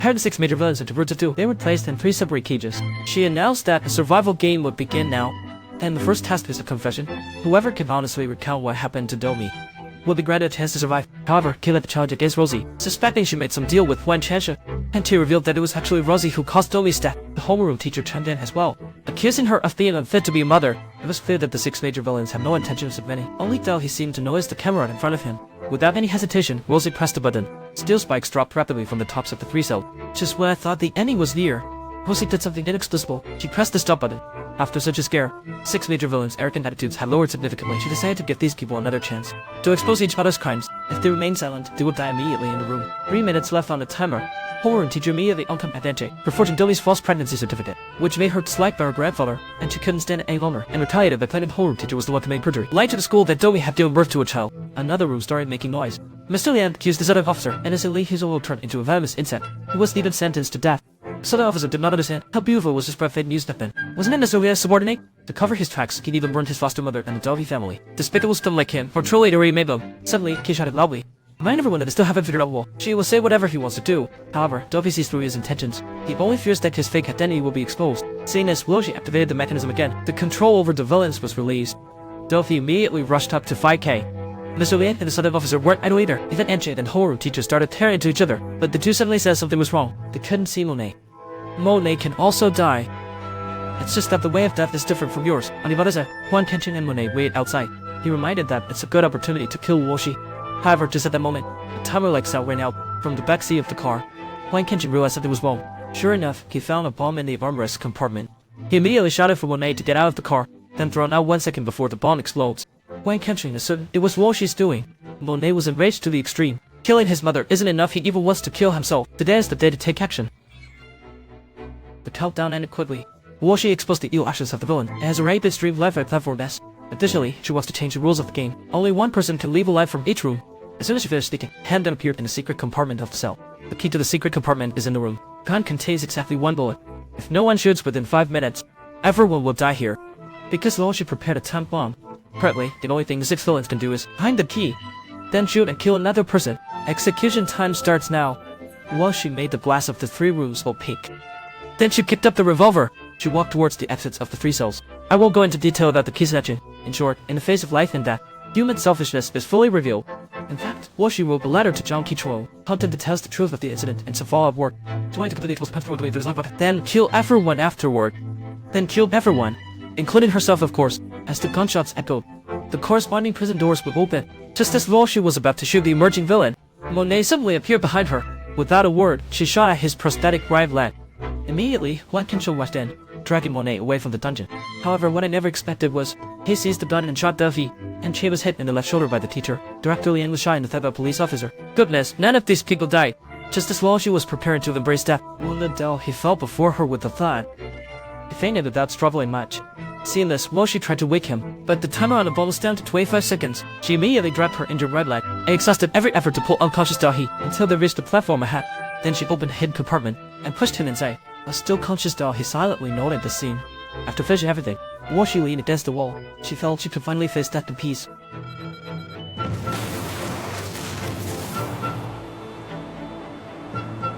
paired the 6 major villains into groups of 2. They were placed in 3 separate cages. She announced that a survival game would begin now, and the first task is a confession. Whoever can honestly recount what happened to Tomei will be granted a chance to survive. However, Kay led the challenge against Rohee, suspecting she made some deal with Ensue, and she revealed that it was actually Rohee who caused Tomei's death. The homeroom teacher chimed in as well, accusing her of being unfit to be a mother. It was clear that the 6 major villains have no intention of submitting, only though he seemed to notice the camera in front of him. Without any hesitation, Rohee pressed the button. Steel spikes dropped rapidly from the tops of the 3 cells. Just when I thought the ending was near, Rohee did something inexplicable. She pressed the stop button. After such a scare, 6 major villains' arrogant attitudes had lowered significantly. She decided to give these people another chance to expose each other's crimes. If they remain silent, they would die immediately in the room. 3 minutes left on the timer. Homeroom teacher immediately uncovered Adente for forging Tomei's false pregnancy certificate, which made her disliked by her grandfather, and she couldn't stand it any longer, and retaliated by claiming the homeroom teacher was the one committing perjury. Lied to the school that Tomei had given birth to a child. Another room started making noise. Mr. Lian accused the Southern officer, and instantly his oil turned into a venomous insect. He was even sentenced to death. The Southern officer did not understand how beautiful was his breath fate news then. Wasn't it necessarily subordinate? To cover his tracks, he'd even burned his foster mother and the Dovi family. Despicable scum like him, or truly already made them. Suddenly, he shouted loudly, "Remind everyone that they still haven't figured out what she will say whatever he wants to do." However, Dovi sees through his intentions. He only fears that his fake identity will be exposed. Seeing this, Rohee activated the mechanism again. The control over the villains was released. Dovi immediately rushed up to 5K. Mr. Lian and the Southern officer weren't idle either. Even Enchant and homeroom teachers started tearing into each other, but the two suddenly said something was wrong. They couldn't see Monet. Monet can also die. It's just that the way of death is different from yours. On the other side, Huan Kenshin and Monet waited outside. He reminded that it's a good opportunity to kill Rohee. However, just at that moment, a timer like cell ran out from the back seat of the car. Huan Kenshin realized something was wrong. Sure enough, he found a bomb in the armrest compartment. He immediately shouted for Monet to get out of the car, then throw it out 1 second before the bomb explodes. Huan Kenshin is certain it was Rohee's doing. Monet was enraged to the extreme. Killing his mother isn't enough, he even wants to kill himself. Today is the day to take action. The countdown ended quickly. Rohee exposed the evil actions of the villain and has already been streamed live at Platform S. Additionally, she wants to change the rules of the game. Only one person can leave alive from each room. As soon as she finished speaking, hand then appeared in the secret compartment of the cell. The key to the secret compartment is in the room. The gun contains exactly 1 bullet. If no one shoots within 5 minutes, everyone will die here. Because Rohee prepared a time bomb. Currently, the only thing the 6 villains can do is find the key, then shoot and kill another person. Execution time starts now. Rohee made the glass of the 3 rooms go pink. Then she picked up the revolver. She walked towards the exits of the 3 cells. I won't go into detail about the key section. In short, in the face of life and death, human selfishness is fully revealed. In fact, Rohee wrote a letter to John Kichiro, hunted to tell us the truth of the incident and some follow-up work. Then kill everyone afterward. Then killed everyone, including herself of course, as the gunshots echoed. The corresponding prison doors would open. Just as Rohee was about to shoot the emerging villain, Monet suddenly appeared behind her. Without a word, she shot at his prosthetic right leg. Immediately, Huan Kenshin rushed in, dragging Monet away from the dungeon. However, what I never expected was, he seized the gun and shot Duffy, and she was hit in the left shoulder by the teacher. Director Lian was shot in the thigh by a police officer. Goodness, none of these people died. Just as Rohee was preparing to embrace death, wounded down, he fell before her with a thud. He fainted without struggling much. Seeing this, Rohee tried to wake him, but the timer on the ball was down to 25 seconds. She immediately grabbed her injured right leg and exhausted every effort to pull unconscious Dahi until they reached the platform ahead. Then she opened a hidden compartment and pushed him inside. A still conscious Dahi silently noted the scene. After finishing everything, Rohee leaned against the wall. She felt she could finally face death in peace.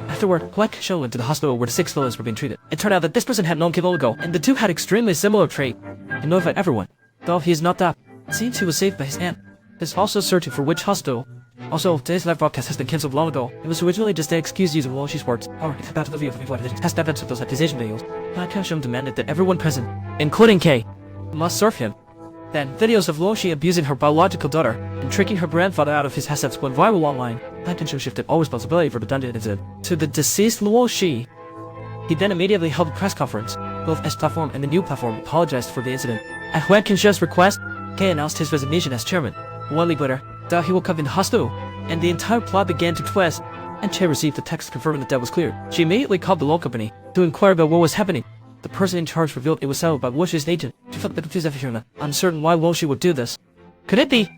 Afterward, Huan Kenshin went to the hospital where the 6 villains were being treated. It turned out that this person had known Kim long ago, and the two had extremely similar trait. He notified everyone. Though he is not that, it seems he was saved by his aunt. He's also searching for which hospital. Also, today's live broadcast has been cancelled long ago. It was originally just an excuse using Rohee's words. However, it's about to review of has evidence of those accusation videos. Huan Kenshin demanded that everyone present, including Kay, must serve him. Then, videos of Rohee abusing her biological daughter and tricking her grandfather out of his assets went viral online. Huan Kenshin shifted all responsibility for the dungeon incident to the deceased Rohee. He then immediately held a press conference. Both S platform and the new platform apologized for the incident. At Huan Kenshin's request, Kay announced his resignation as chairman. 1 week later, he woke up in the hospital, and the entire plot began to twist, and Che received a text confirming that was cleared. She immediately called the law company to inquire about what was happening. The person in charge revealed it was settled by Rohee's agent. She felt that it was uncertain why Rohee would do this. Could it be?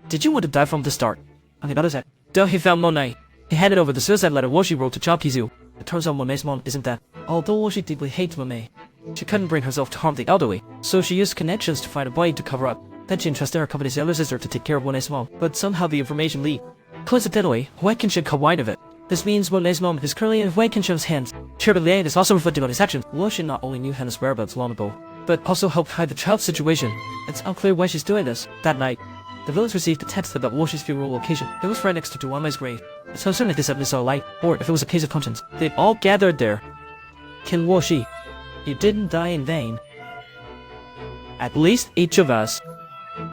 Did you want to die from the start? On the other side, he found Monet. He handed over the suicide letter Rohee wrote to John Kizu. It turns out Monet's mom isn't that. Although Rohee deeply hates Monet, she couldn't bring herself to harm the elderly, so she used connections to find a way to cover up. Then she entrusted her company's elder sister to take care of Monet's mom, but somehow the information leaked. Coincidentally, Huan Kenshin caught wind of it. This means Molet's moment is currently in Wei Qinshen's hands. Retribution is also reflected on his actions. Luoxin not only knew Hannah's whereabouts long ago, but also helped hide the child's situation. It's unclear why she's doing this. That night, the village received a text about Luoxin's funeral location. It was right next to Tomei's grave. It's uncertain if this evidence saw light, or if it was a case of conscience. They'd all gathered there. Qin Luoxi, you didn't die in vain. At least each of us